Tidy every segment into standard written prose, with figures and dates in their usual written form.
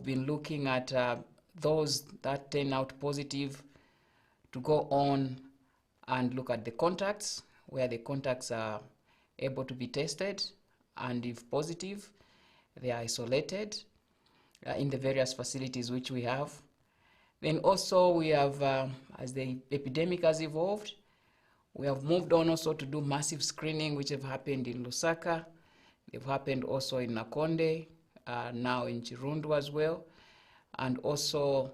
we've been looking at those that turn out positive to go on and look at the contacts, where the contacts are able to be tested, and if positive, they are isolated in the various facilities which we have. Then also we have, as the epidemic has evolved, we have moved on also to do massive screening, which have happened in Lusaka. They've happened also in Nakonde, now in Chirundu as well, and also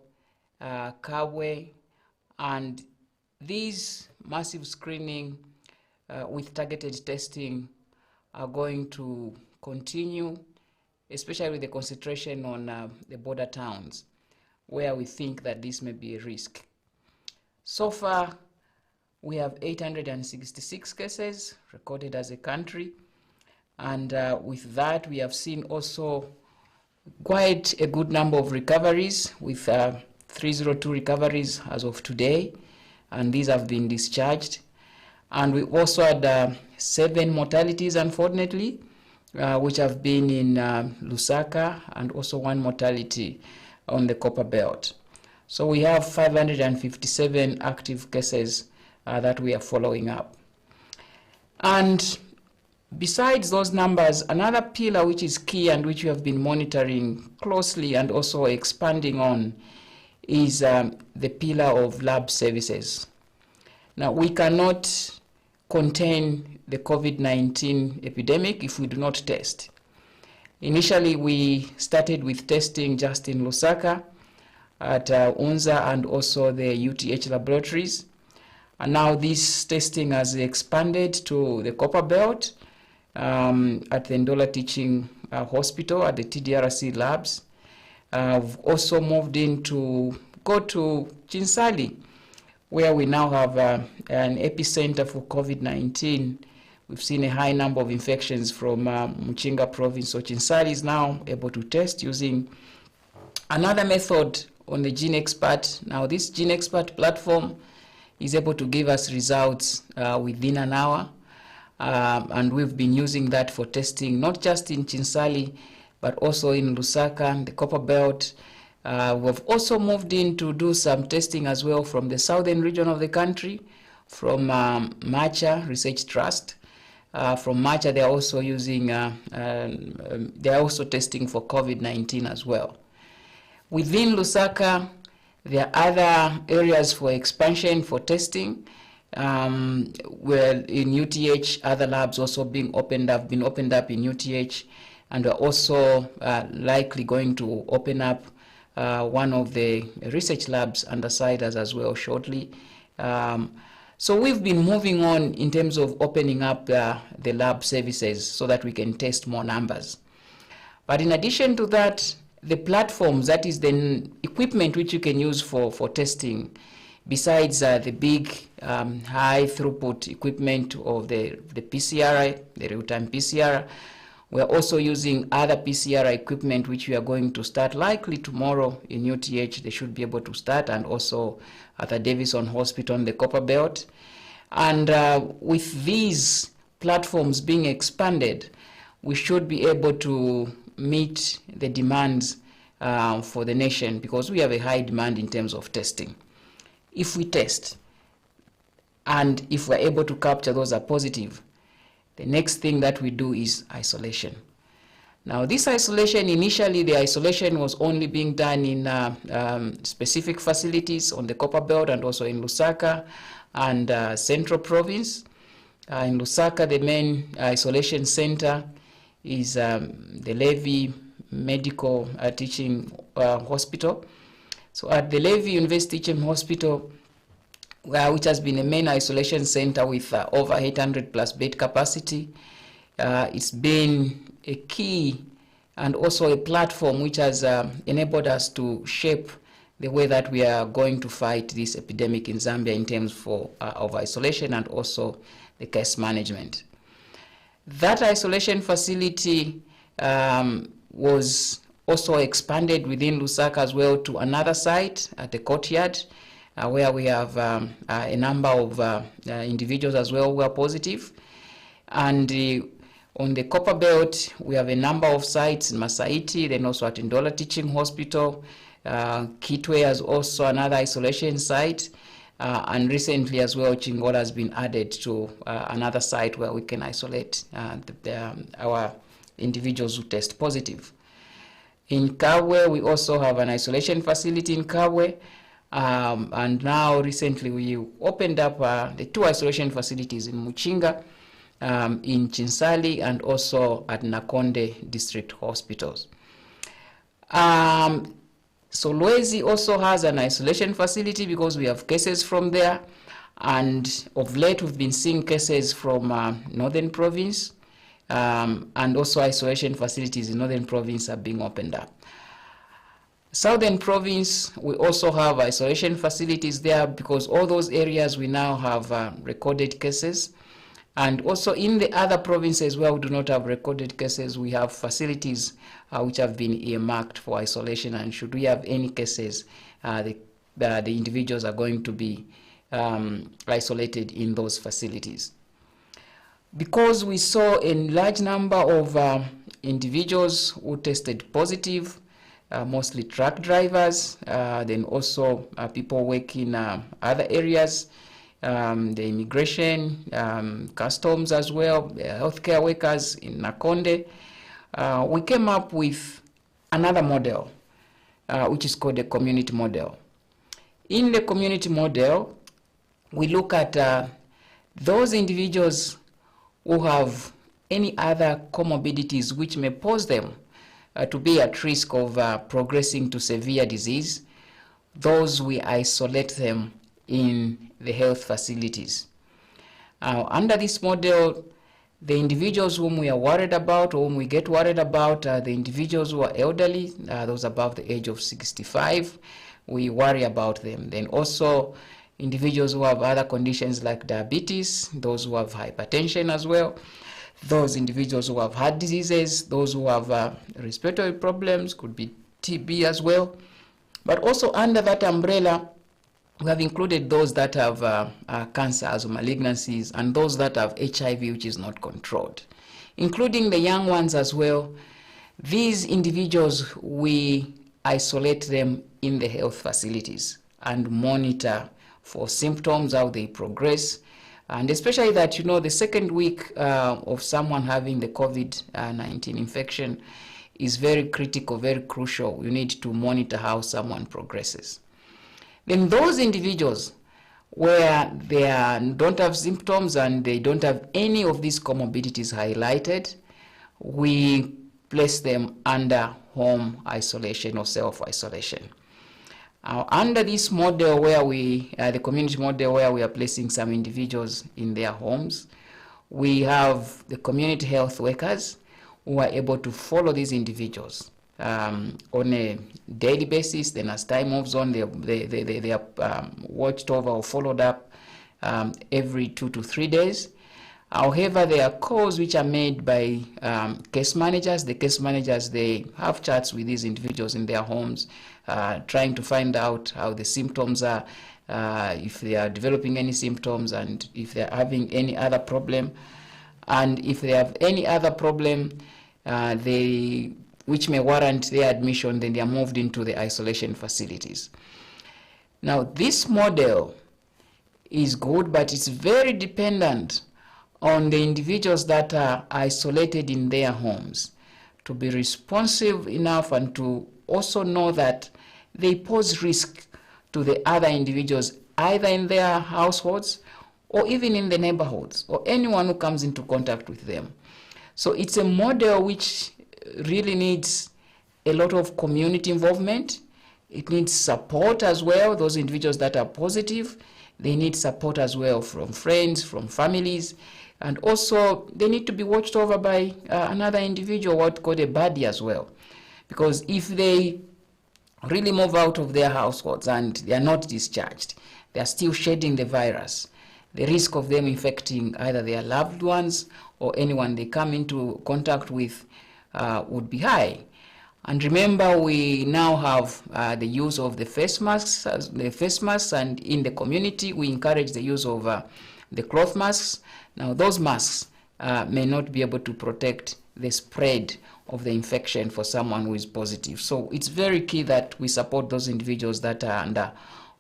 Kabwe. And these massive screening with targeted testing are going to continue, especially with the concentration on the border towns, where we think that this may be a risk. So far, we have 866 cases recorded as a country, and with that, we have seen also quite a good number of recoveries, with 302 recoveries as of today, and these have been discharged. And we also had 7 mortalities, unfortunately, which have been in Lusaka, and also 1 mortality on the Copper Belt. So we have 557 active cases that we are following up. And besides those numbers, another pillar which is key and which we have been monitoring closely and also expanding on is the pillar of lab services. Now, we cannot contain the COVID-19 epidemic if we do not test. Initially, we started with testing just in Lusaka, at UNZA, and also the UTH laboratories. And now this testing has expanded to the Copper Belt, at the Ndola Teaching Hospital, at the TDRC labs. We've also moved in to go to Chinsali, where we now have an epicenter for COVID-19. We've seen a high number of infections from Muchinga province. So Chinsali is now able to test using another method on the GeneXpert. Now this GeneXpert platform is able to give us results within an hour. And we've been using that for testing, not just in Chinsali, but also in Lusaka, the Copper Belt. We've also moved in to do some testing as well from the southern region of the country, from Macha Research Trust. From Macha, they are also using, they are also testing for COVID-19 as well. Within Lusaka, there are other areas for expansion for testing. Where in UTH, other labs also being opened up, been opened up in UTH, and we're also likely going to open up one of the research labs under CIDAS as well shortly. So we've been moving on in terms of opening up the lab services so that we can test more numbers. But in addition to that, the platforms, that is the equipment which you can use for testing, besides the big high throughput equipment of the PCR, the real-time PCR, we're also using other PCR equipment which we are going to start likely tomorrow in UTH. They should be able to start, and also at the Davison Hospital in the Copper Belt. And with these platforms being expanded, we should be able to meet the demands for the nation, because we have a high demand in terms of testing. If we test, and if we're able to capture those are positive, the next thing that we do is isolation. Now, this isolation, initially the isolation was only being done in specific facilities on the Copper Belt and also in Lusaka and Central Province. In Lusaka, the main isolation center is the Levy Medical Teaching Hospital. So at the Levy University Teaching Hospital, which has been a main isolation center with over 800 plus bed capacity, it's been a key and also a platform which has enabled us to shape the way that we are going to fight this epidemic in Zambia in terms of isolation and also the case management. That isolation facility was also expanded within Lusaka as well to another site at the courtyard, where we have a number of individuals as well who are positive. And On the Copper Belt, we have a number of sites in Masaiti, then also at Ndola Teaching Hospital. Kitwe is also another isolation site. And recently as well, Chingola has been added to another site where we can isolate our individuals who test positive. In Kabwe, we also have an isolation facility in Kabwe. And now recently we opened up the 2 isolation facilities in Muchinga, in Chinsali, and also at Nakonde District Hospitals. Solwezi also has an isolation facility because we have cases from there, and of late we've been seeing cases from Northern Province, and also isolation facilities in Northern Province are being opened up. Southern Province, we also have isolation facilities there because all those areas we now have recorded cases. And also in the other provinces where we do not have recorded cases, we have facilities which have been earmarked for isolation, and should we have any cases, the individuals are going to be isolated in those facilities. Because we saw a large number of individuals who tested positive, mostly truck drivers, then also people working in other areas, the immigration, customs as well, healthcare workers in Nakonde, we came up with another model, which is called the community model. In the community model, we look at those individuals who have any other comorbidities which may pose them to be at risk of progressing to severe disease. Those we isolate them in the health facilities. Under this model, the individuals whom we are worried about, or whom we get worried about, are the individuals who are elderly, those above the age of 65. We worry about them. Then also individuals who have other conditions like diabetes, those who have hypertension as well, those individuals who have heart diseases, those who have respiratory problems, could be TB as well. But also under that umbrella, we have included those that have cancers or malignancies, and those that have HIV which is not controlled, including the young ones as well. These individuals, we isolate them in the health facilities and monitor for symptoms, how they progress. And especially that, the second week of someone having the COVID-19 infection is very critical, very crucial. You need to monitor how someone progresses. Then those individuals where they don't have symptoms and they don't have any of these comorbidities highlighted, we place them under home isolation or self-isolation. Under this model where the community model where we are placing some individuals in their homes, we have the community health workers who are able to follow these individuals on a daily basis. Then as time moves on, they are watched over or followed up every 2 to 3 days. However, there are calls which are made by case managers. The case managers, they have chats with these individuals in their homes, trying to find out how the symptoms are, if they are developing any symptoms, and if they are having any other problem. And if they have any other problem which may warrant their admission, then they are moved into the isolation facilities. Now, this model is good, but it's very dependent on the individuals that are isolated in their homes to be responsive enough and to also know that they pose risk to the other individuals, either in their households or even in the neighborhoods, or anyone who comes into contact with them. So it's a model which really needs a lot of community involvement. It needs support as well. Those individuals that are positive, they need support as well from friends, from families, and also they need to be watched over by another individual, what called a buddy as well. Because if they really move out of their households and they are not discharged, they are still shedding the virus, the risk of them infecting either their loved ones or anyone they come into contact with would be high. And remember, we now have the use of the face masks, and in the community we encourage the use of the cloth masks. Now those masks, may not be able to protect the spread of the infection for someone who is positive. So it's very key that we support those individuals that are under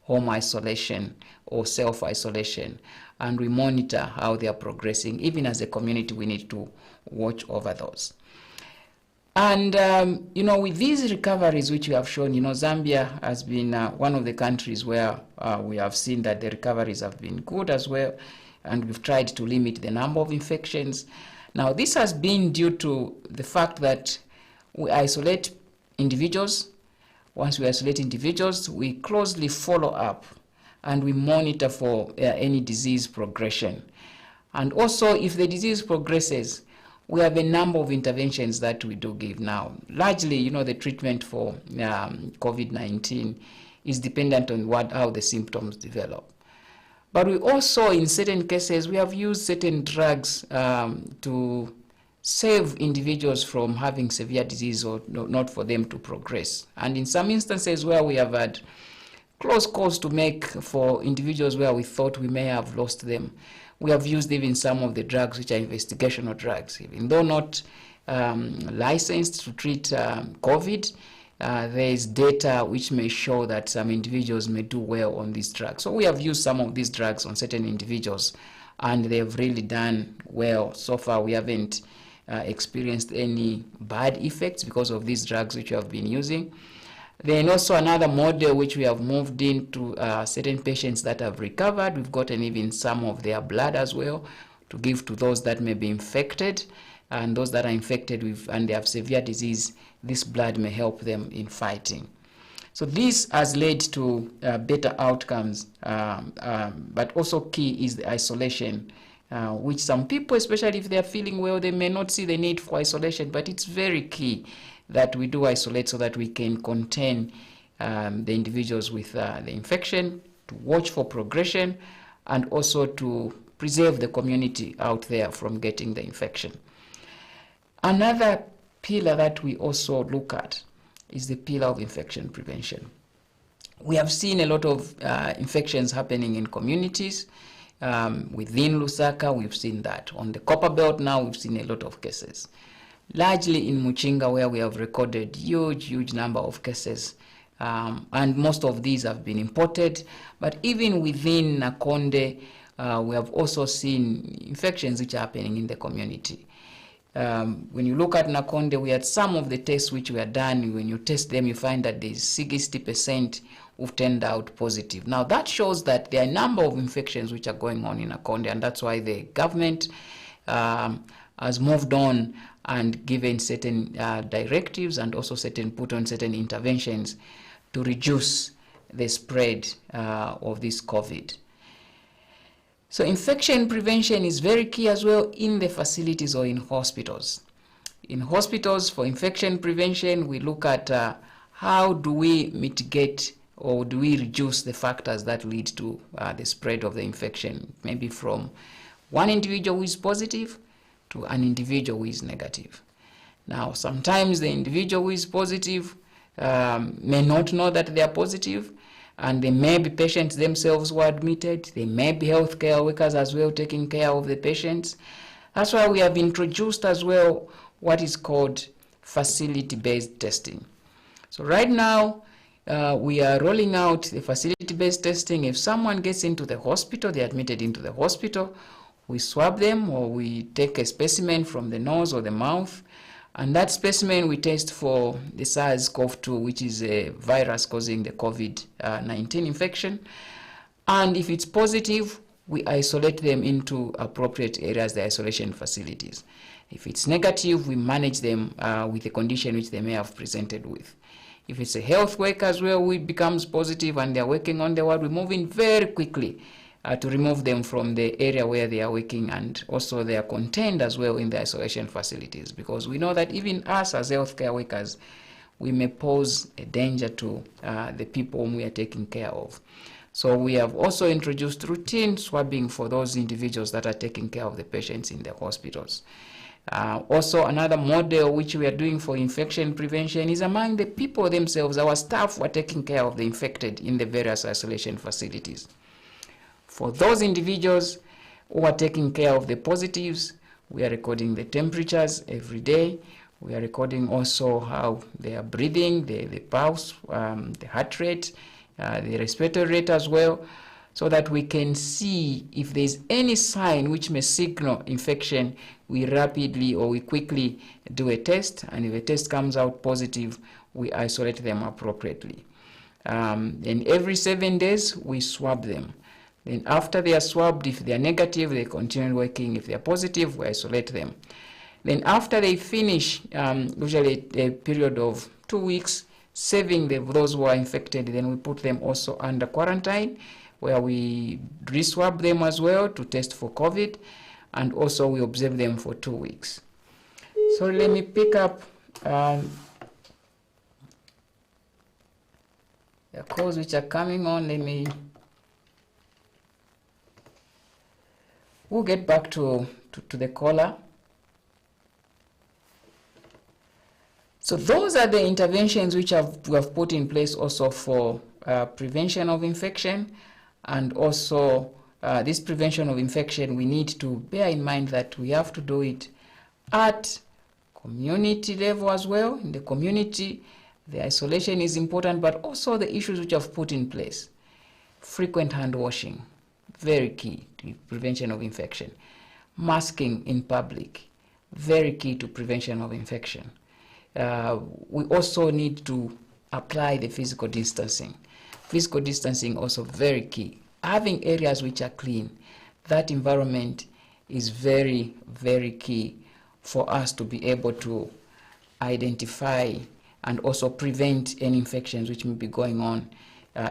home isolation or self-isolation, and we monitor how they are progressing. Even as a community, we need to watch over those. And, with these recoveries which we have shown, Zambia has been one of the countries where we have seen that the recoveries have been good as well, and we've tried to limit the number of infections. Now, this has been due to the fact that we isolate individuals. Once we isolate individuals, we closely follow up and we monitor for any disease progression. And also, if the disease progresses, we have a number of interventions that we do give now. Largely, the treatment for COVID-19 is dependent on how the symptoms develop. But we also, in certain cases, we have used certain drugs to save individuals from having severe disease or not for them to progress. And in some instances where we have had close calls to make for individuals where we thought we may have lost them, we have used even some of the drugs which are investigational drugs. Even though not licensed to treat COVID, there is data which may show that some individuals may do well on these drugs. So we have used some of these drugs on certain individuals, and they have really done well. So far, we haven't experienced any bad effects because of these drugs which we have been using. Then also another model which we have moved into certain patients that have recovered. We've gotten even some of their blood as well to give to those that may be infected, and those that are infected with and they have severe disease, this blood may help them in fighting. So this has led to better outcomes, but also key is the isolation, which some people, especially if they are feeling well, they may not see the need for isolation, but it's very key that we do isolate so that we can contain the individuals with the infection, to watch for progression, and also to preserve the community out there from getting the infection. Another pillar that we also look at is the pillar of infection prevention. We have seen a lot of infections happening in communities. Within Lusaka, we've seen that. On the Copper Belt now, we've seen a lot of cases. Largely in Muchinga, where we have recorded huge number of cases. And most of these have been imported. But even within Nakonde, we have also seen infections which are happening in the community. When you look at Nakonde, we had some of the tests which were done. When you test them, you find that there's 60% who've turned out positive. Now, that shows that there are a number of infections which are going on in Nakonde, and that's why the government has moved on and given certain directives and also put on certain interventions to reduce the spread of this COVID. So infection prevention is very key as well in the facilities or in hospitals. In hospitals, for infection prevention, we look at how do we mitigate or do we reduce the factors that lead to the spread of the infection, maybe from one individual who is positive to an individual who is negative. Now, sometimes the individual who is positive may not know that they are positive, and they may be patients themselves who are admitted. They may be healthcare workers as well taking care of the patients. That's why we have introduced as well what is called facility-based testing. So right now, we are rolling out the facility-based testing. If someone gets into the hospital, they're admitted into the hospital, we swab them or we take a specimen from the nose or the mouth, and that specimen we test for the SARS-CoV-2, which is a virus causing the COVID-19 infection. And if it's positive, we isolate them into appropriate areas, the isolation facilities. If it's negative, we manage them with the condition which they may have presented with. If it's a health worker as well who becomes positive and they're working on the ward, we move in very quickly to remove them from the area where they are working, and also they are contained as well in the isolation facilities, because we know that even us as healthcare workers, we may pose a danger to the people whom we are taking care of. So we have also introduced routine swabbing for those individuals that are taking care of the patients in the hospitals. Also, another model which we are doing for infection prevention is among the people themselves. Our staff who are taking care of the infected in the various isolation facilities. For those individuals who are taking care of the positives, We are recording the temperatures every day. We are recording also how they are breathing, the pulse, the heart rate, the respiratory rate as well, so that we can see if there's any sign which may signal infection. We rapidly or we quickly do a test, and if a test comes out positive, we isolate them appropriately. And every 7 days, we swab them. Then after they are swabbed, if they are negative, they continue working. If they are positive, we isolate them. Then after they finish, usually a period of 2 weeks, saving those who are infected, then we put them also under quarantine, where we re-swab them as well to test for COVID, and also we observe them for 2 weeks. So let me pick up the calls which are coming on. We'll get back to the caller. So those are the interventions which we have put in place also for prevention of infection. And also this prevention of infection, we need to bear in mind that we have to do it at community level as well. In the community, the isolation is important, but also the issues which I've put in place. Frequent hand washing, very key to prevention of infection. Masking in public, very key to prevention of infection. We also need to apply the physical distancing. Physical distancing also very key. Having areas which are clean, that environment is very, very key for us to be able to identify and also prevent any infections which may be going on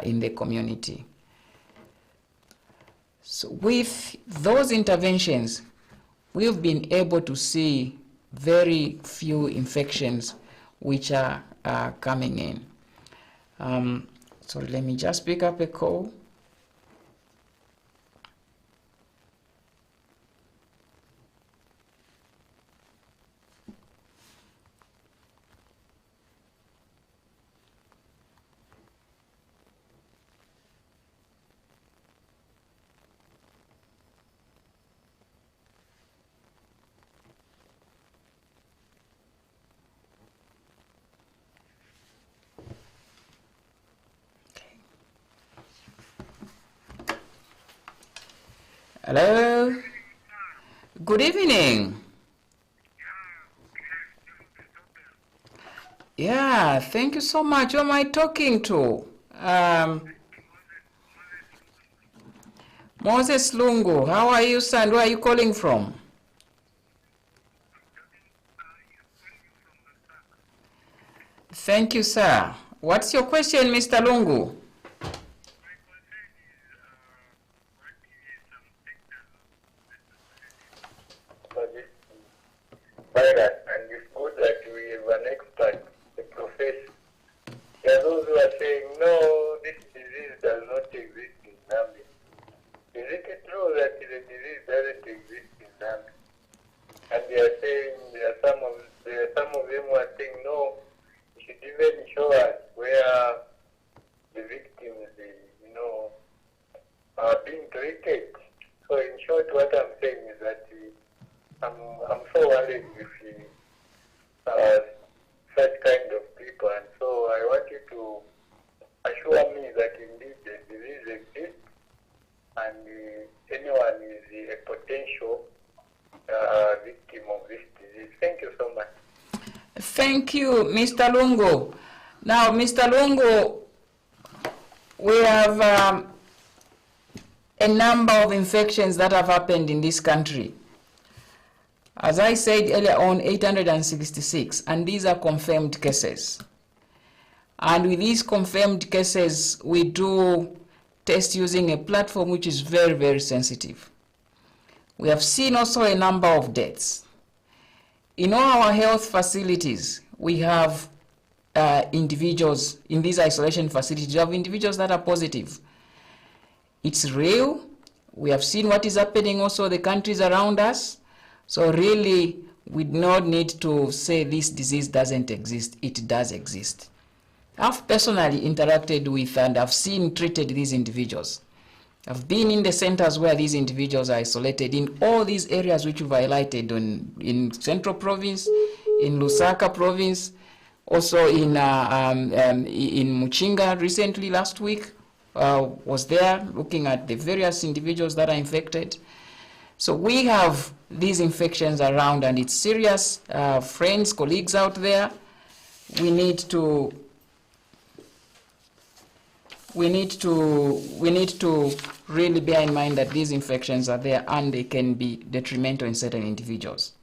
in the community. So with those interventions, we've been able to see very few infections which are coming in. So let me just pick up a call. Hello. Good evening. Yeah, thank you so much. Who am I talking to? Moses Lungu. How are you, son? Where are you calling from? Thank you, sir. What's your question, Mr. Lungu? Virus, and it's good that we have an expert, a professor. There are those who are saying, no, this disease does not exist in Zambia. Is it true that the disease doesn't exist in Zambia? And they are saying, there are some of them who are saying, no, you should even show us where the victims, are being treated. So in short, what I'm saying is that I'm so worried with such kind of people, and so I want you to assure me that indeed the disease exists and anyone is a potential victim of this disease. Thank you so much. Thank you, Mr. Lungu. Now, Mr. Lungu, we have a number of infections that have happened in this country. As I said earlier on, 866, and these are confirmed cases. And with these confirmed cases, we do test using a platform which is very, very sensitive. We have seen also a number of deaths. In all our health facilities, we have individuals in these isolation facilities. We have individuals that are positive. It's real. We have seen what is happening also in the countries around us. So really, we do not need to say this disease doesn't exist. It does exist. I've personally interacted with and I've treated these individuals. I've been in the centers where these individuals are isolated in all these areas which you've highlighted in Central Province, in Lusaka Province, also in Muchinga recently last week. Was there looking at the various individuals that are infected. So we have these infections around, and it's serious. Friends, colleagues out there, we need to really bear in mind that these infections are there and they can be detrimental in certain individuals.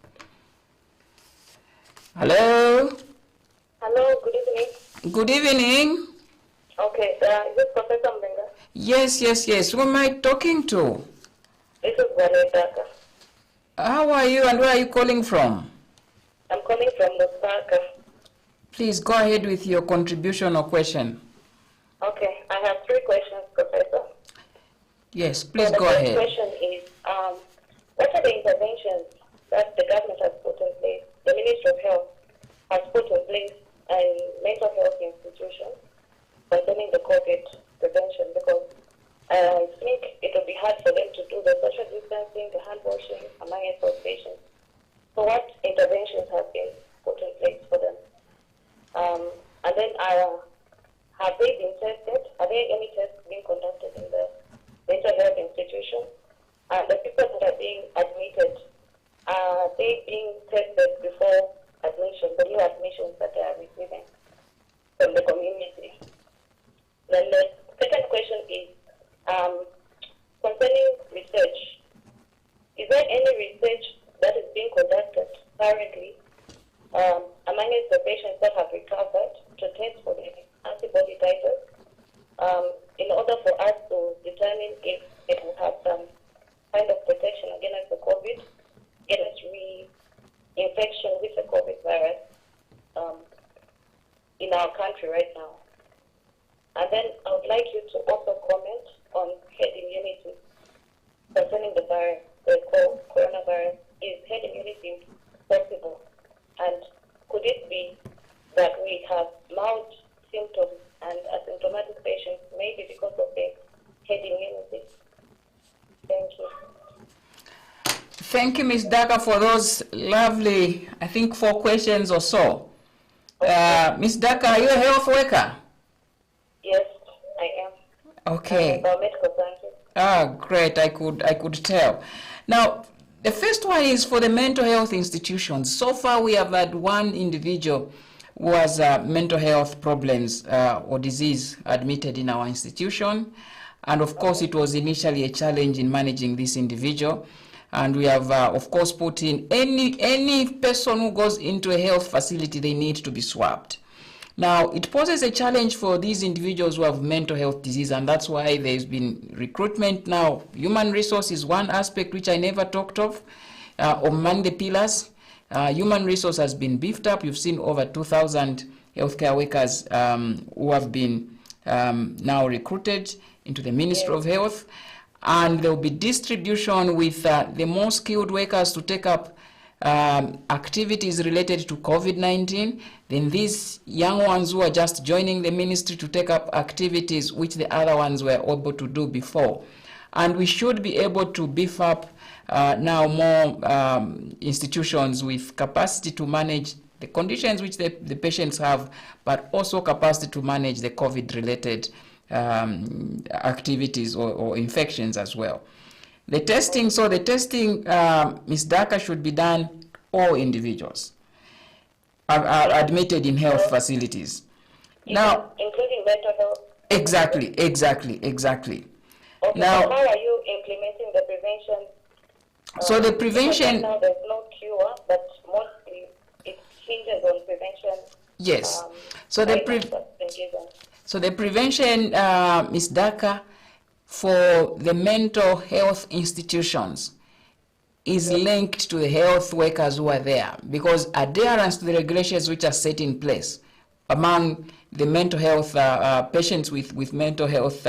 Hello? Hello, good evening. Good evening. Okay, is this Professor Mbenga? Yes. Who am I talking to? This is Vanessa. How are you and where are you calling from? I'm calling from Lusaka. Please go ahead with your contribution or question. Okay, I have 3 questions, Professor. Yes, please So go ahead. The first question is, what are the interventions that the government has put in place, the Ministry of Health has put in place in mental health institutions concerning the COVID prevention? Because I think it would be hard for them to do the social distancing, the hand washing among those patients. So what interventions have been put in place for them? And then have they been tested? Are there any tests being conducted in the mental health institution? And the people that are being admitted, are they being tested before admission, the new admissions that they are receiving from the community? Then the second question is concerning research. Is there any research that is being conducted currently amongst the patients that have recovered to test for the antibody titers in order for us to determine if it will have some kind of protection against the COVID, against reinfection with the COVID virus in our country right now? And then I would like you to also comment on herd immunity concerning the virus, the coronavirus. Is herd immunity possible? And could it be that we have mild symptoms and asymptomatic patients, maybe because of the herd immunity? Thank you. Thank you, Ms. Daka, for those lovely, I think 4 questions or so. Ms. Daka, are you a health worker? Yes, I am. Okay. I'm a biomedical scientist. Ah, great. I could tell. Now, the first one is for the mental health institutions. So far, we have had one individual who has mental health problems or disease admitted in our institution. And of course, it was initially a challenge in managing this individual. And we have, of course, put in any person who goes into a health facility, they need to be swabbed. Now, it poses a challenge for these individuals who have mental health disease, and that's why there's been recruitment. Now, human resource is one aspect which I never talked of. Among the pillars, human resource has been beefed up. You've seen over 2,000 healthcare workers who have been now recruited into the Ministry of Health, and there will be distribution with the more skilled workers to take up activities related to COVID-19, then these young ones who are just joining the ministry to take up activities which the other ones were able to do before. And we should be able to beef up now more institutions with capacity to manage the conditions which the patients have, but also capacity to manage the COVID-related activities or infections as well. The testing, Ms. Daka, should be done all individuals are admitted in health facilities. Now, including mental health. Exactly. Okay, Now, so how are you implementing the prevention? So the prevention. Now there's no cure, but mostly it hinges on prevention. Yes. So the prevention, Ms. Daka, for the mental health institutions is linked to the health workers who are there, because adherence to the regulations which are set in place among the mental health patients with mental health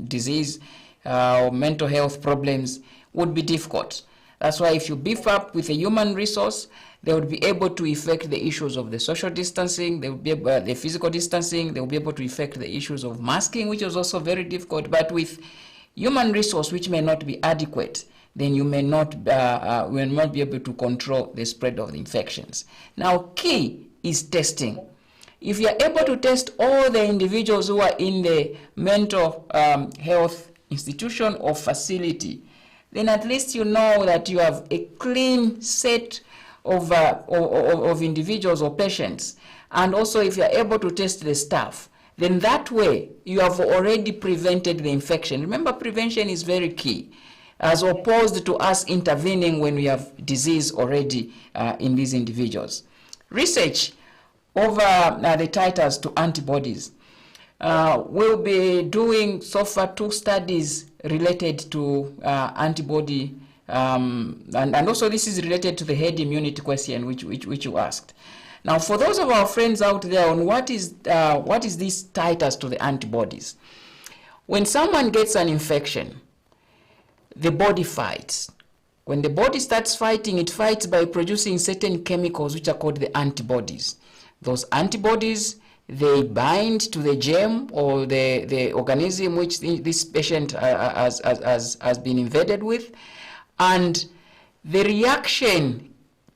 disease or mental health problems would be difficult. That's why if you beef up with a human resource, they would be able to effect the issues of the social distancing, they would be able, the physical distancing, they will be able to effect the issues of masking, which is also very difficult. But with human resource which may not be adequate, then you may not will not be able to control the spread of the infections. Now, key is testing. If you are able to test all the individuals who are in the mental health institution or facility, then at least you know that you have a clean set of individuals or patients. And also, if you are able to test the staff, then that way you have already prevented the infection. Remember, prevention is very key, as opposed to us intervening when we have disease already in these individuals. Research over the titers to antibodies. We'll be doing so far 2 studies related to antibody, and also this is related to the herd immunity question which you asked. Now, for those of our friends out there on what is this titers to the antibodies, when someone gets an infection, the body fights. When the body starts fighting, it fights by producing certain chemicals which are called the antibodies. Those antibodies, they bind to the germ or the organism which this patient has been invaded with, and the reaction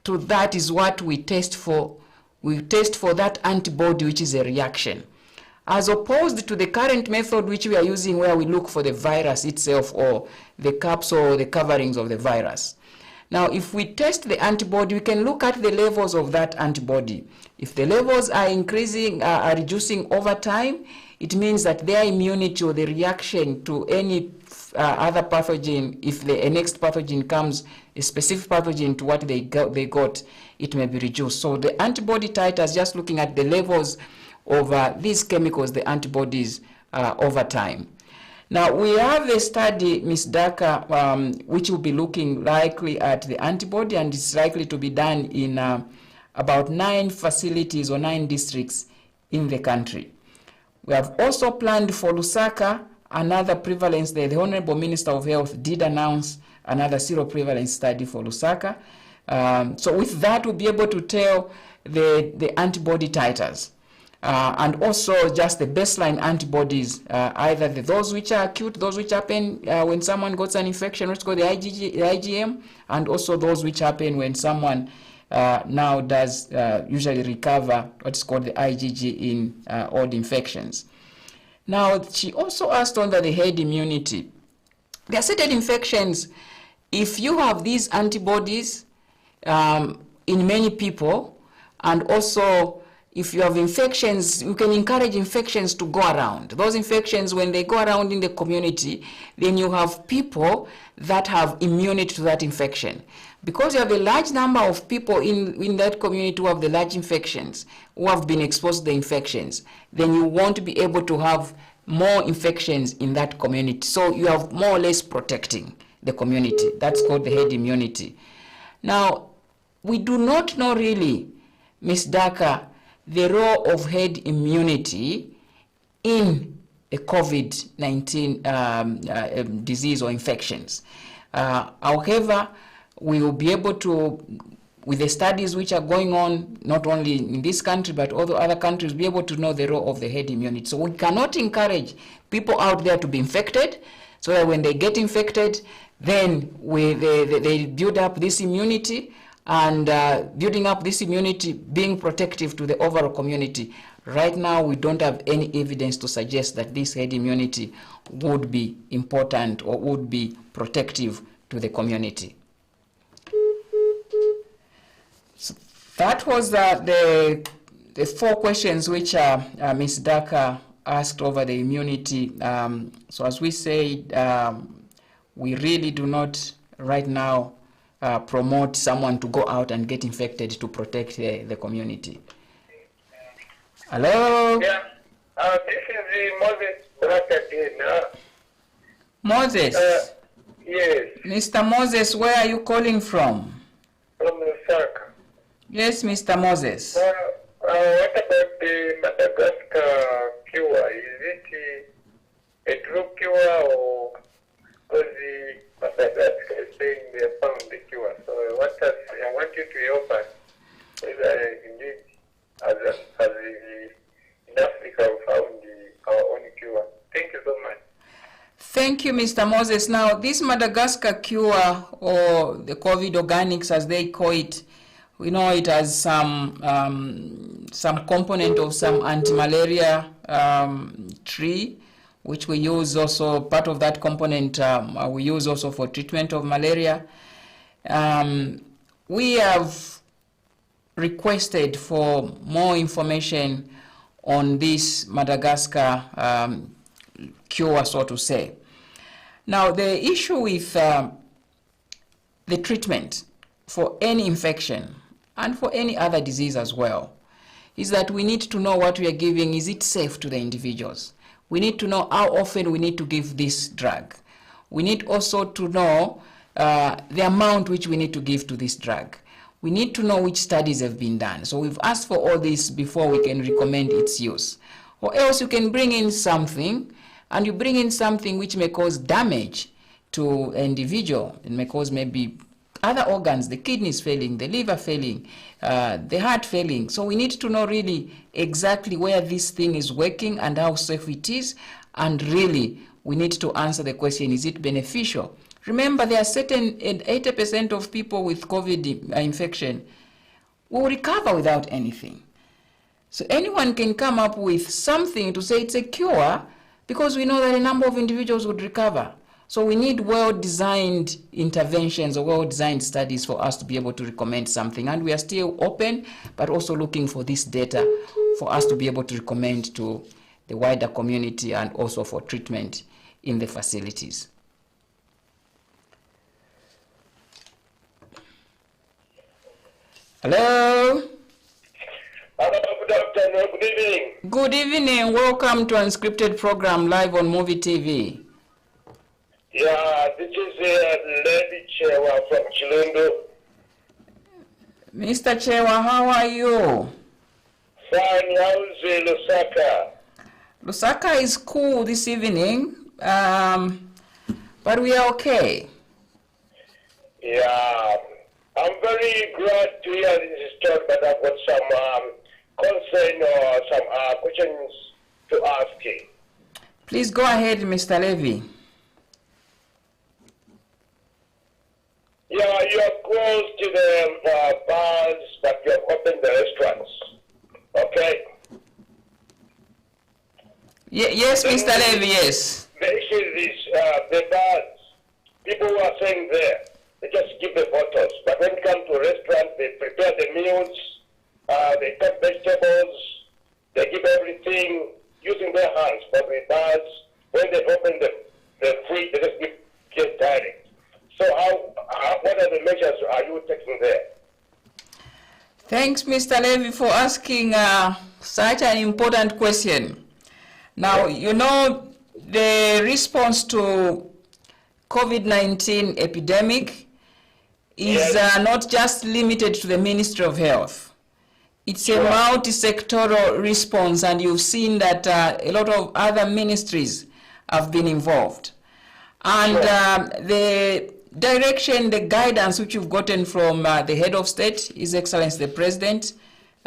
to that is what we test for. We test for that antibody which is a reaction, as opposed to the current method which we are using, where we look for the virus itself or the capsule or the coverings of the virus. Now, if we test the antibody, we can look at the levels of that antibody. If the levels are increasing, are reducing over time, it means that their immunity or the reaction to any other pathogen, if the next pathogen comes, a specific pathogen to what they got, it may be reduced. So the antibody titers, just looking at the levels of these chemicals, the antibodies over time. Now, we have a study, Ms. Daka, which will be looking likely at the antibody, and it's likely to be done in about 9 facilities or 9 districts in the country. We have also planned for Lusaka another prevalence there. The Honorable Minister of Health did announce another seroprevalence study for Lusaka. So with that, we'll be able to tell the antibody titers. And also just the baseline antibodies, either those which are acute, those which happen when someone gets an infection, which is called the IgM, and also those which happen when someone now does usually recover what's called the IgG in old infections. Now, she also asked under the herd immunity. There are certain infections, if you have these antibodies in many people, and also if you have infections, you can encourage infections to go around. Those infections, when they go around in the community, then you have people that have immunity to that infection. Because you have a large number of people in that community who have the large infections, who have been exposed to the infections, then you want to be able to have more infections in that community. So you have more or less protecting the community. That's called the herd immunity. Now, we do not know really, Ms. Daka, the role of herd immunity in a COVID-19 disease or infections. However, we will be able to, with the studies which are going on, not only in this country, but also other countries, be able to know the role of the herd immunity. So we cannot encourage people out there to be infected, so that when they get infected, then they build up this immunity, and building up this immunity, being protective to the overall community. Right now, we don't have any evidence to suggest that this herd immunity would be important or would be protective to the community. So that was the 4 questions which Ms. Daka asked over the immunity. So as we said, we really do not right now promote someone to go out and get infected to protect the community. Hello? Yeah. This is the Moses Black again. Moses? Yes. Mr. Moses, where are you calling from? From Lusaka. Yes, Mr. Moses. What about the Madagascar cure? Is it a true cure, or because the Madagascar is saying they have found the cure? So I want you to help us whether indeed as in Africa we found our own cure. Thank you so much. Thank you, Mr. Moses. Now, this Madagascar cure, or the COVID organics as they call it, we know it has some component of some anti-malaria tree, which we use also, part of that component we use also for treatment of malaria. We have requested for more information on this Madagascar cure, so to say. Now, the issue with the treatment for any infection and for any other disease as well is that we need to know what we are giving. Is it safe to the individuals? We need to know how often we need to give this drug. We need also to know the amount which we need to give to this drug. We need to know which studies have been done. So we've asked for all this before we can recommend its use. Or else you can bring in something, and you bring in something which may cause damage to an individual. It may cause maybe other organs, the kidneys failing, the liver failing, the heart failing. So we need to know really exactly where this thing is working and how safe it is. And really, we need to answer the question, is it beneficial? Remember, there are certain 80% of people with COVID infection will recover without anything. So anyone can come up with something to say it's a cure, because we know that a number of individuals would recover. So we need well-designed interventions or well-designed studies for us to be able to recommend something. And we are still open, but also looking for this data for us to be able to recommend to the wider community and also for treatment in the facilities. Hello? Hello, good afternoon, good evening. Good evening. Welcome to Unscripted program live on Muvi TV. Yeah, this is Lady Chewa from Chilundo. Mr. Chewa, how are you? Fine, how's Lusaka? Lusaka is cool this evening, but we are okay. Yeah, I'm very glad to hear this story, but I've got some concern or some questions to ask you. Please go ahead, Mr. Levy. Yeah, you are close to the bars, but you have opened the restaurants. Okay? Yes, Mr. Levy, yes. The issue is the bars. People who are saying there, they just give the bottles. But when it comes to restaurants, they prepare the meals, they cut vegetables, they give everything using their hands. But with bars, when they open the fridge, they just give direct. So what are the measures are you taking there? Thanks, Mr. Levy, for asking such an important question. Now, you know, the response to COVID-19 epidemic is not just limited to the Ministry of Health. It's a multi-sectoral response, and you've seen that a lot of other ministries have been involved. And the direction, the guidance which you've gotten from the head of state, His Excellency the President,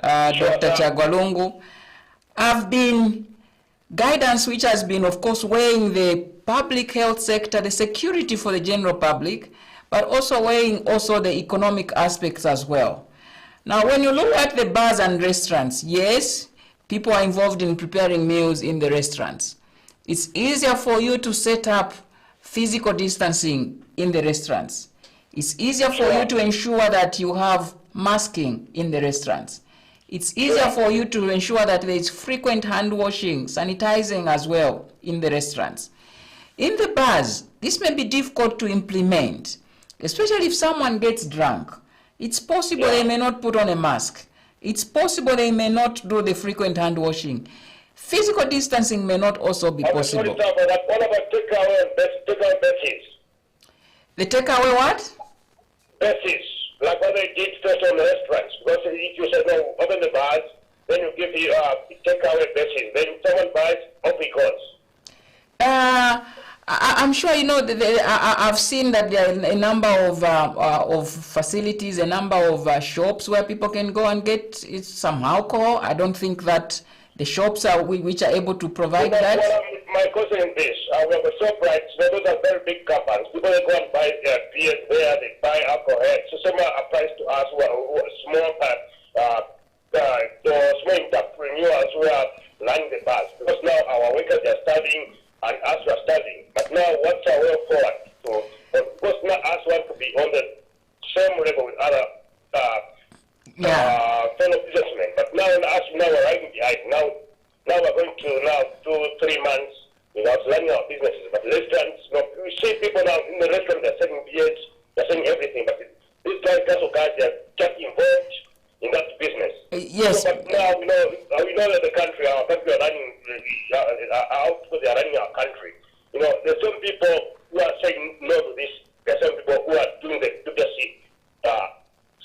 Dr. Chagwalungu, have been guidance which has been, of course, weighing the public health sector, the security for the general public, but also weighing also the economic aspects as well. Now, when you look at the bars and restaurants, yes, people are involved in preparing meals in the restaurants. It's easier for you to set up physical distancing in the restaurants. It's easier for you to ensure that you have masking in the restaurants. It's easier for you to ensure that there is frequent hand washing, sanitizing as well in the restaurants. In the bars, this may be difficult to implement, especially if someone gets drunk. It's possible they may not put on a mask. It's possible they may not do the frequent hand washing. Physical distancing may not also be possible. What about takeaway bases? The takeaway what? Bases, like what they did first on the restaurants. Because if you say, no, open the bars, then you give the takeaway bases. Then someone buys, off he goes. I'm sure you know that I've seen that there are a number of facilities, a number of shops where people can go and get some alcohol. I don't think that the shops which are able to provide that. My question is this: we have a ShopRite, so before they go and buy beers there, they buy alcohol. So similar applies to us who are small small entrepreneurs who are running the bars. Because now our workers are starving and us we are starving. But now what's our way forward? Because now us want to be on the same level with other fellow businessmen. But now us we're riding behind. Now we're going to 2-3 months without running our businesses. But restaurants, we see people now in the restaurant, they're selling beers, they're selling everything. But these guys, they're just involved in that business. Yes. So, but now we know that our country are running out because they are running our country. There's some people who are saying no to this. There's some people who are doing the leadership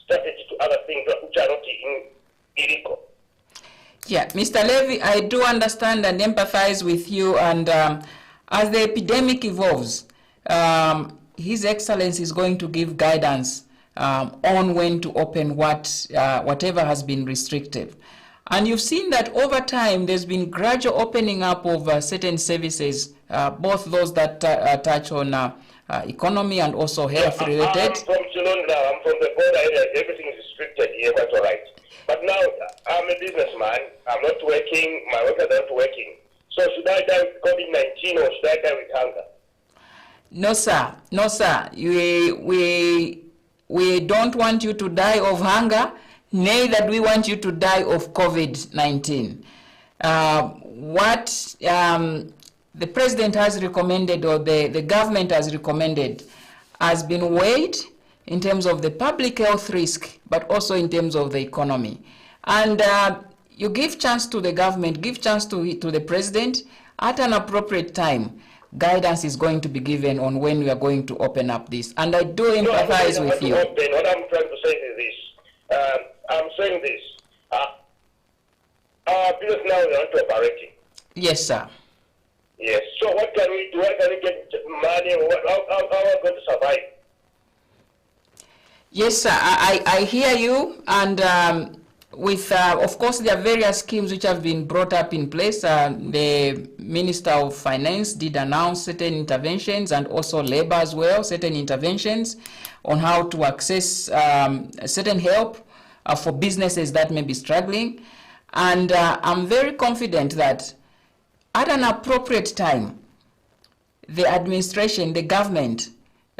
strategy to other things which are not illegal. Yeah, Mr. Levy, I do understand and empathize with you. And as the epidemic evolves, His Excellency is going to give guidance on when to open whatever has been restricted. And you've seen that over time, there's been gradual opening up of certain services, both those that touch on economy and also health related. I'm from Ceylon now. I'm from the border area. Everything is restricted here, that's all right. But now I'm a businessman. I'm not working. My workers are not working. So should I die with COVID-19 or should I die with hunger? No, sir. No, sir. We don't want you to die of hunger, neither do we want you to die of COVID-19. What the president has recommended, or the government has recommended, has been weighed in terms of the public health risk, but also in terms of the economy. And you give chance to the government, give chance to the president. At an appropriate time, guidance is going to be given on when we are going to open up this. And I do empathize with you. What I'm trying to say is this. I'm saying this. Our business now is not operating. Yes, sir. Yes. So what can we do? How can we get money? How are we going to survive? Yes, sir. I hear you. And with, of course, there are various schemes which have been brought up in place. The Minister of Finance did announce certain interventions, and also Labor as well, certain interventions on how to access certain help for businesses that may be struggling. And I'm very confident that at an appropriate time, the administration, the government,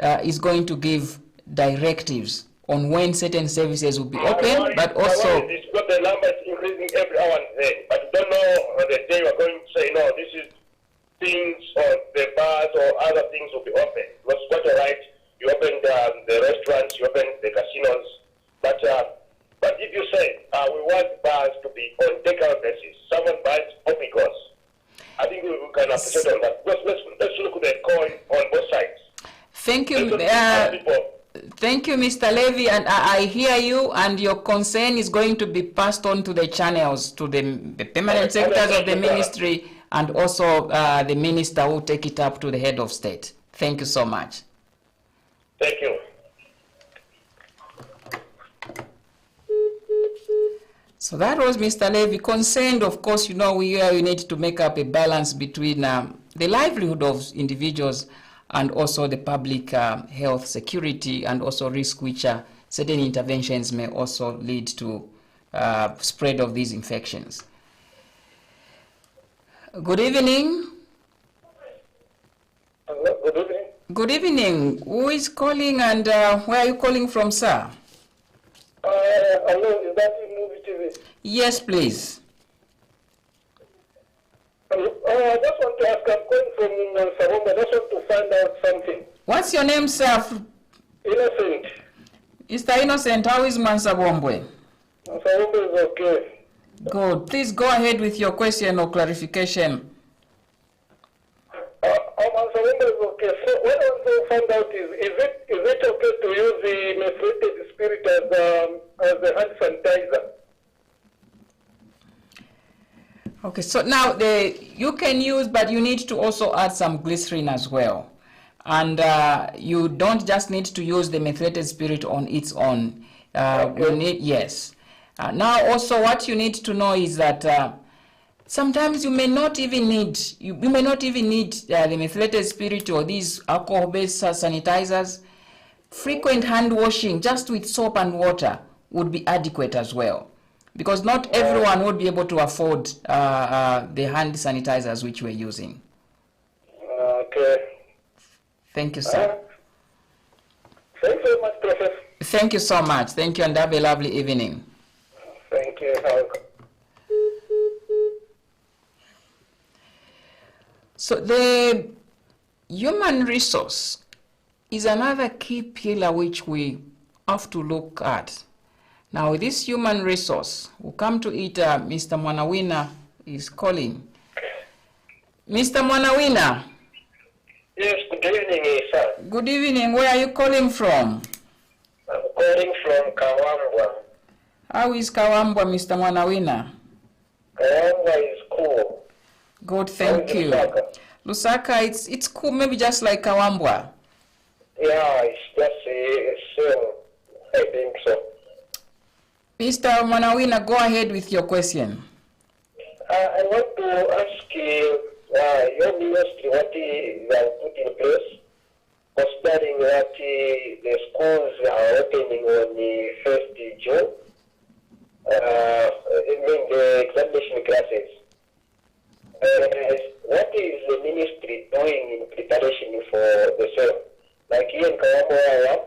is going to give directives on when certain services will be open, but also... But the number is increasing every hour and day. But we don't know the day we're going to say, no, this is things, or the bars or other things will be open. Because quite all right, you open the restaurants, you open the casinos. But if you say, we want bars to be on takeout basis, someone buys Opicos, I think we can appreciate on that. Let's look at the coin on both sides. Thank you. Thank you, Mr. Levy, and I hear you, and your concern is going to be passed on to the channels, to the permanent secretaries of the ministry, and also the minister who will take it up to the head of state. Thank you so much. Thank you. So that was Mr. Levy, concerned, of course, we need to make up a balance between the livelihood of individuals and also the public health security, and also risk which certain interventions may also lead to spread of these infections. Good evening. Hello, good evening. Good evening. Who is calling, and where are you calling from, sir? Hello, is that in Muvi TV? Yes, please. I just want to ask, I'm calling from Sabomba. I just want to find out something. What's your name, sir? Innocent. Mr. Innocent, how is Mansabombwe? Mansabombe is okay. Good. Please go ahead with your question or clarification. Mansabombe is okay. So what I want to find out is it okay to use the methylated spirit as a hand sanitizer? Okay, so now you can use, but you need to also add some glycerin as well. And you don't just need to use the methylated spirit on its own. Okay. You need, yes. Now also what you need to know is that Sometimes you may not even need the methylated spirit or these alcohol-based sanitizers. Frequent hand washing just with soap and water would be adequate as well, because not everyone would be able to afford the hand sanitizers which we're using. Okay. Thank you, sir. Thanks very much, Professor. Thank you so much. Thank you, and have a lovely evening. Thank you. So the human resource is another key pillar which we have to look at. Now, this human resource, we'll come to it. Mr. Mwanawina is calling. Mr. Mwanawina. Yes, good evening, sir. Good evening. Where are you calling from? I'm calling from Kawambwa. How is Kawambwa, Mr. Mwanawina? Kawambwa is cool. Good, thank you. Lusaka, it's cool, maybe just like Kawambwa. Yeah, it's just same. I think so. Mr. Mwanawina, go ahead with your question. I want to ask your ministry what they have put in place, considering that the schools are opening on the 1st June. I mean the examination classes. What is the ministry doing in preparation for the same? Like here in Kawambwa,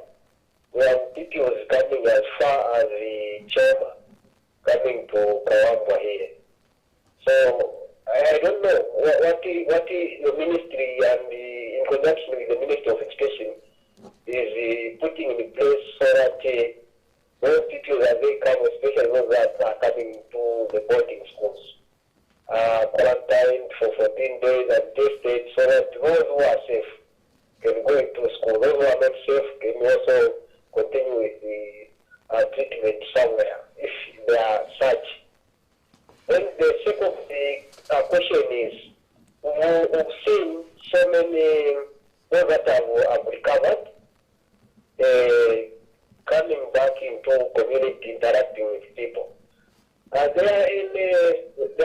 we have people coming as far as the Choma, coming to Kawambwa here. So I don't know what the ministry and in conjunction with the Ministry of Education is putting in place so that those people as they come, especially those that are coming to the boarding schools, quarantined for 14 days and tested so that those who are safe can go into school. Those who are not safe can also continue with the treatment somewhere if they are such. Then the second question is, we've seen so many those that have recovered coming back into community, interacting with people. There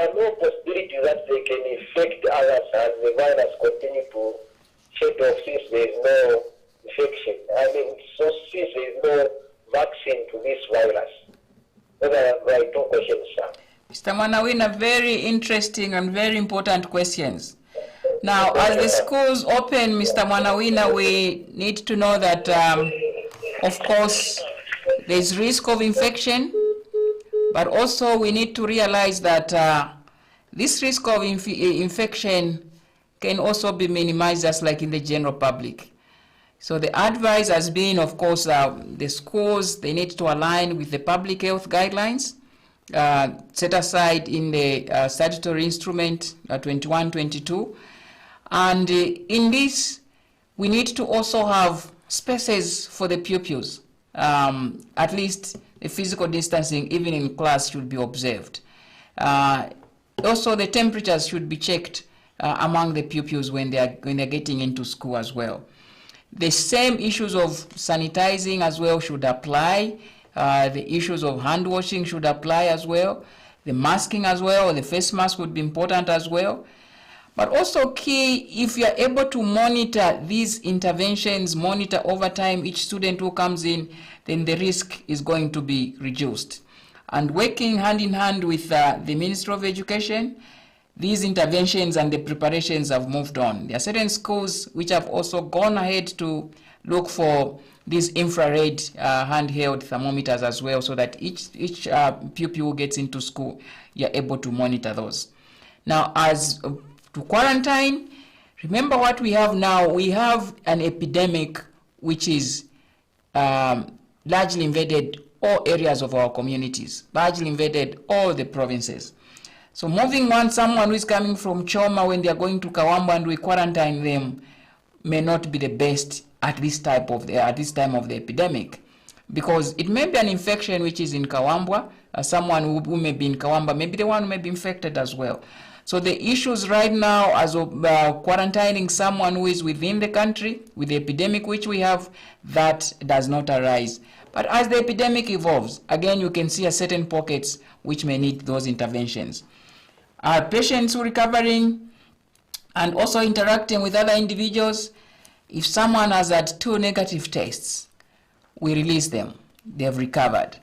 are no possibility that they can infect others as the virus continue to shed off since there is no infection. I mean, so since there is no vaccine to this virus. Those are my two questions, sir. Mr. Mwanawina, very interesting and very important questions. Now, as the schools open, Mr. Mwanawina, we need to know that, of course, there is risk of infection, but also we need to realize that this risk of infection can also be minimized just like in the general public. So the advice has been, of course, the schools, they need to align with the public health guidelines set aside in the statutory instrument 21-22. And in this, we need to also have spaces for the pupils. At least the physical distancing, even in class, should be observed. Also, the temperatures should be checked among the pupils when they're getting into school as well. The same issues of sanitizing as well should apply. The issues of hand washing should apply as well. The masking as well, the face mask would be important as well. But also key, if you are able to monitor these interventions, monitor over time each student who comes in, then the risk is going to be reduced. And working hand in hand with the Ministry of Education, these interventions and the preparations have moved on. There are certain schools which have also gone ahead to look for these infrared handheld thermometers as well, so that each pupil who gets into school, you're able to monitor those. Now, as to quarantine, remember what we have now. We have an epidemic which is largely invaded all areas of our communities, largely invaded all the provinces. So moving someone who is coming from Choma when they are going to Kawambwa and we quarantine them may not be the best at this time of the epidemic, because it may be an infection which is in Kawambwa, someone who may be in Kawambwa, maybe the one who may be infected as well. So the issues right now as of quarantining someone who is within the country with the epidemic which we have, that does not arise. But as the epidemic evolves, again, you can see a certain pockets which may need those interventions. Are patients recovering and also interacting with other individuals? If someone has had 2 negative tests, we release them. They have recovered.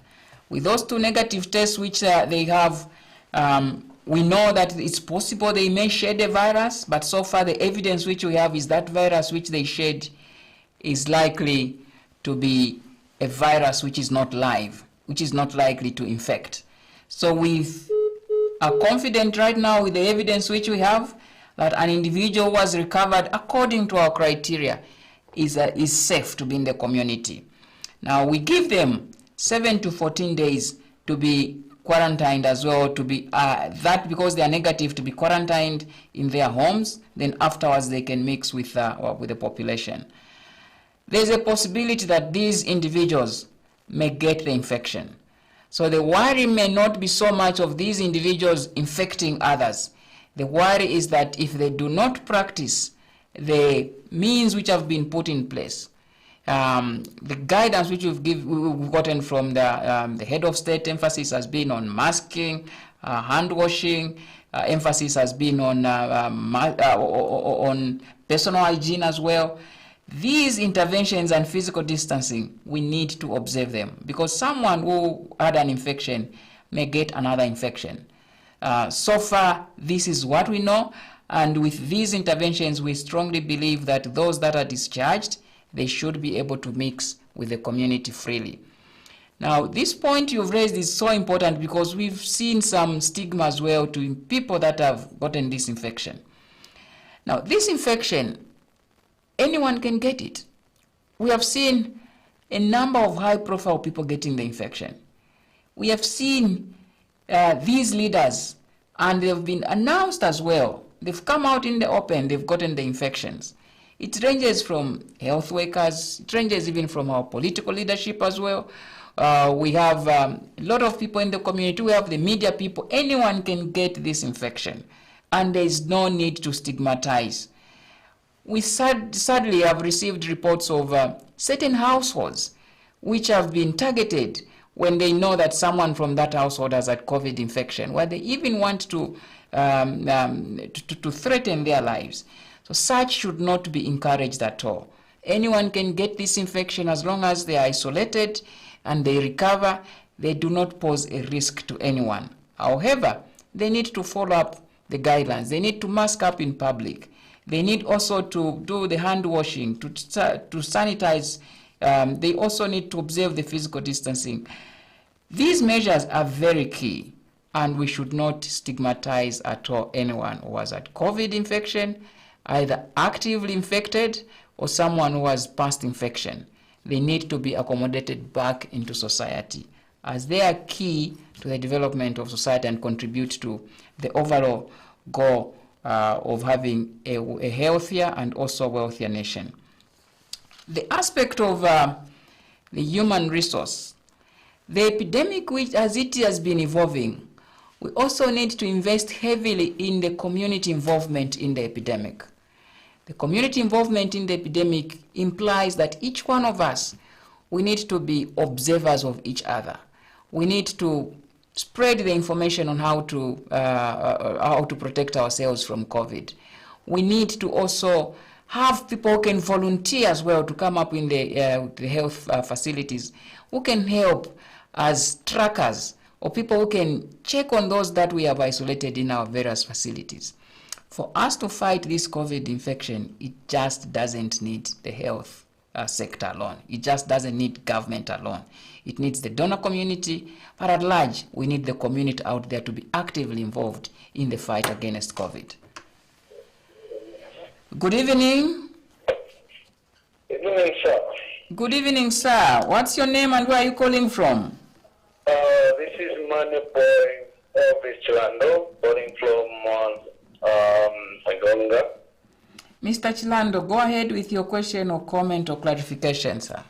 With those 2 negative tests which they have, we know that it's possible they may shed a virus, but so far the evidence which we have is that virus which they shed is likely to be a virus which is not live, which is not likely to infect. So we are confident right now with the evidence which we have that an individual who has recovered according to our criteria is safe to be in the community. Now we give them 7 to 14 days to be quarantined as well, to be that because they are negative, to be quarantined in their homes. Then afterwards they can mix with the population. There's a possibility that these individuals may get the infection. So the worry may not be so much of these individuals infecting others. The worry is that if they do not practice the means which have been put in place, the guidance which we've gotten from the head of state, emphasis has been on masking, hand washing, emphasis has been on personal hygiene as well. These interventions and physical distancing, we need to observe them because someone who had an infection may get another infection. So far, this is what we know, and with these interventions, we strongly believe that those that are discharged, they should be able to mix with the community freely. Now, this point you've raised is so important because we've seen some stigma as well to people that have gotten this infection. Now, this infection, anyone can get it. We have seen a number of high-profile people getting the infection. We have seen these leaders, and they've been announced as well. They've come out in the open, they've gotten the infections. It ranges from health workers, it ranges even from our political leadership as well. We have a lot of people in the community, we have the media people, anyone can get this infection, and there is no need to stigmatize. We sadly have received reports of certain households which have been targeted when they know that someone from that household has had COVID infection, where they even want to threaten their lives. So such should not be encouraged at all. Anyone can get this infection as long as they are isolated and they recover. They do not pose a risk to anyone. However, they need to follow up the guidelines. They need to mask up in public. They need also to do the hand washing, to sanitize. They also need to observe the physical distancing. These measures are very key, and we should not stigmatize at all anyone who has had COVID infection, either actively infected or someone who has past infection. They need to be accommodated back into society, as they are key to the development of society and contribute to the overall goal of having a healthier and also wealthier nation. The aspect of the human resource, the epidemic, which as it has been evolving, we also need to invest heavily in the community involvement in the epidemic. The community involvement in the epidemic implies that each one of us, we need to be observers of each other. We need to spread the information on how to protect ourselves from COVID. We need to also have people who can volunteer as well to come up in the health facilities, who can help as trackers or people who can check on those that we have isolated in our various facilities. For us to fight this COVID infection, it just doesn't need the health sector alone. It just doesn't need government alone. It needs the donor community, but at large, we need the community out there to be actively involved in the fight against COVID. Good evening. Good evening, sir. Good evening, sir. What's your name and where are you calling from? This is Money Boy Elvis Chilando, calling from Agonga. Mr. Chilando, go ahead with your question or comment or clarification, sir.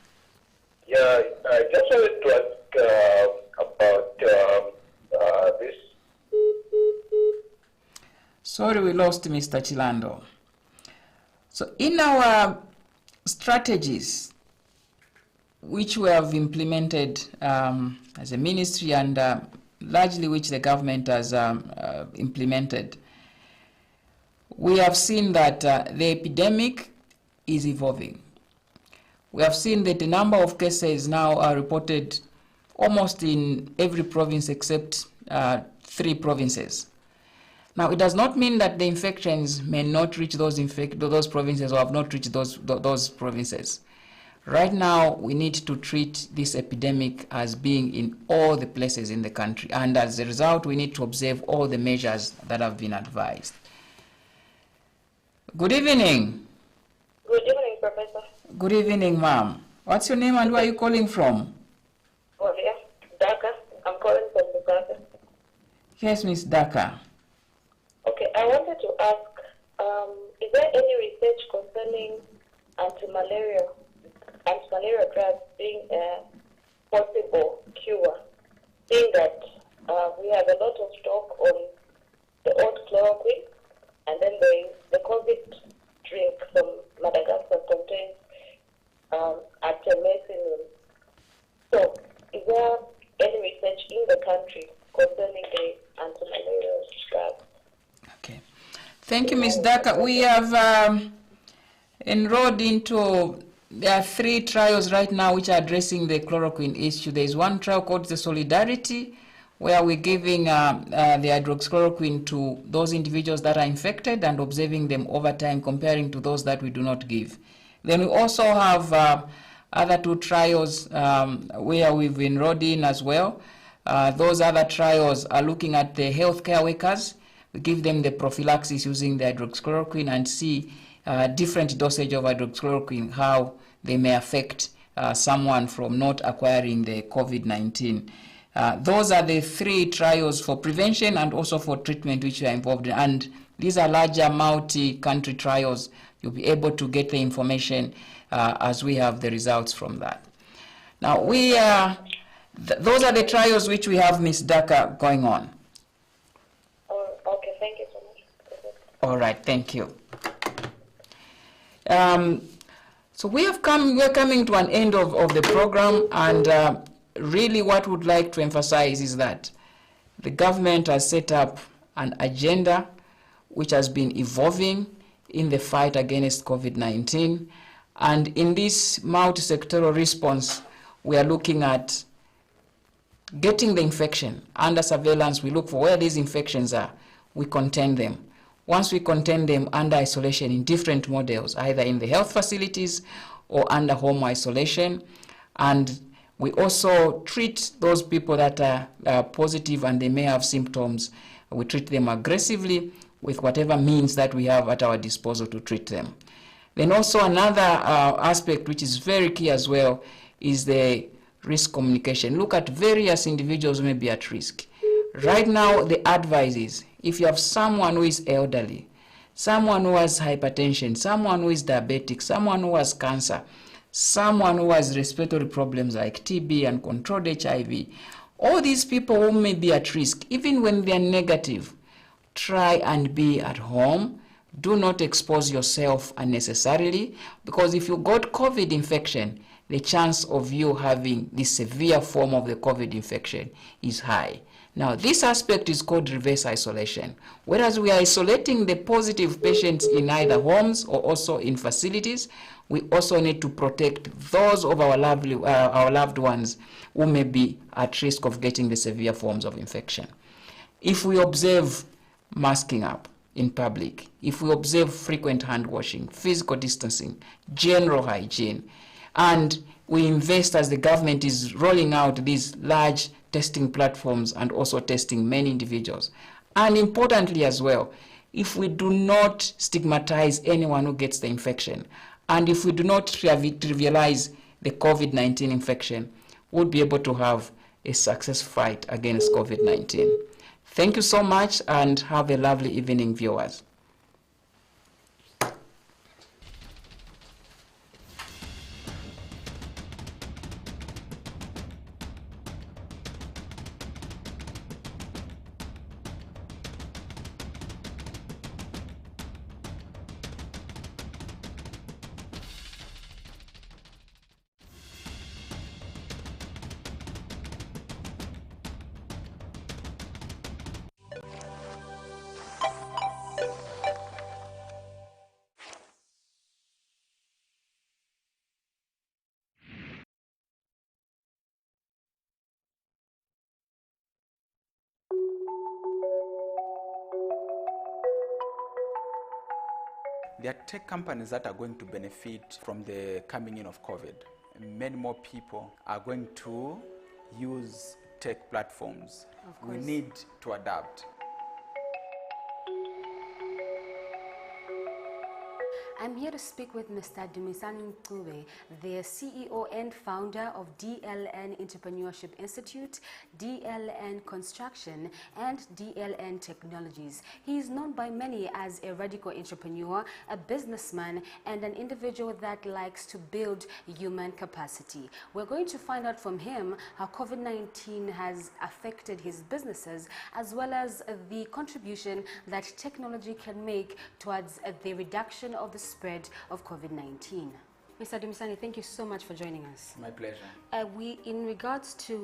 Yeah, I just wanted to ask about this. Sorry, we lost Mr. Chilando. So in our strategies, which we have implemented as a ministry and largely which the government has implemented, we have seen that the epidemic is evolving. We have seen that the number of cases now are reported almost in every province except 3 provinces. Now, it does not mean that the infections may not reach those provinces or have not reached those provinces. Right now, we need to treat this epidemic as being in all the places in the country, and as a result, we need to observe all the measures that have been advised. Good evening. Good evening, Professor. Good evening, ma'am. What's your name and where are you calling from? Oh, yeah. Dhaka. I'm calling from Dhaka. Yes, Miss Dhaka. Okay, I wanted to ask, is there any research concerning anti-malaria drugs being a possible cure, seeing that we have a lot of stock on the old chloroquine, and then the COVID drink from Madagascar contains artemisinin. So, is there any research in the country concerning the anti-malaria drugs? Okay. Thank you, Ms. Dhaka. We have enrolled into, there are 3 trials right now which are addressing the chloroquine issue. There is one trial called the Solidarity, where we're giving the hydroxychloroquine to those individuals that are infected and observing them over time, comparing to those that we do not give. Then we also have other 2 trials where we've enrolled in as well. Those other trials are looking at the healthcare workers. We give them the prophylaxis using the hydroxychloroquine and see different dosage of hydroxychloroquine, how they may affect someone from not acquiring the COVID-19. Those are the 3 trials for prevention and also for treatment which we are involved in. And these are larger multi-country trials. You'll be able to get the information as we have the results from that. Now, those are the trials which we have, Ms. Dhaka, going on. Okay, thank you so much. All right, thank you. So we're coming to an end of the program, and really what we'd like to emphasize is that the government has set up an agenda which has been evolving in the fight against COVID-19. And in this multi-sectoral response, we are looking at getting the infection under surveillance. We look for where these infections are. We contain them. Once we contain them under isolation in different models, either in the health facilities or under home isolation, and we also treat those people that are positive and they may have symptoms. We treat them aggressively with whatever means that we have at our disposal to treat them. Then also another aspect which is very key as well is the risk communication. Look at various individuals who may be at risk. Right now, the advice is, if you have someone who is elderly, someone who has hypertension, someone who is diabetic, someone who has cancer, someone who has respiratory problems like TB and controlled HIV, all these people who may be at risk, even when they are negative, try and be at home. Do not expose yourself unnecessarily, because if you got COVID infection, the chance of you having the severe form of the COVID infection is high. Now, this aspect is called reverse isolation. Whereas we are isolating the positive patients in either homes or also in facilities, we also need to protect those of our loved ones who may be at risk of getting the severe forms of infection. If we observe masking up in public, if we observe frequent hand washing, physical distancing, general hygiene, and we invest, as the government is rolling out these large testing platforms and also testing many individuals. And importantly as well, if we do not stigmatize anyone who gets the infection, and if we do not trivialize the COVID-19 infection, we'll be able to have a successful fight against COVID-19. Thank you so much, and have a lovely evening, viewers. There are tech companies that are going to benefit from the coming in of COVID. Many more people are going to use tech platforms. Of course. We need to adapt. I'm here to speak with Mr. Dumisani Mcube, the CEO and founder of DLN Entrepreneurship Institute, DLN Construction, and DLN Technologies. He is known by many as a radical entrepreneur, a businessman, and an individual that likes to build human capacity. We're going to find out from him how COVID-19 has affected his businesses, as well as the contribution that technology can make towards the reduction of the spread of COVID-19. Mr. Dumisani, thank you so much for joining us. My pleasure. In regards to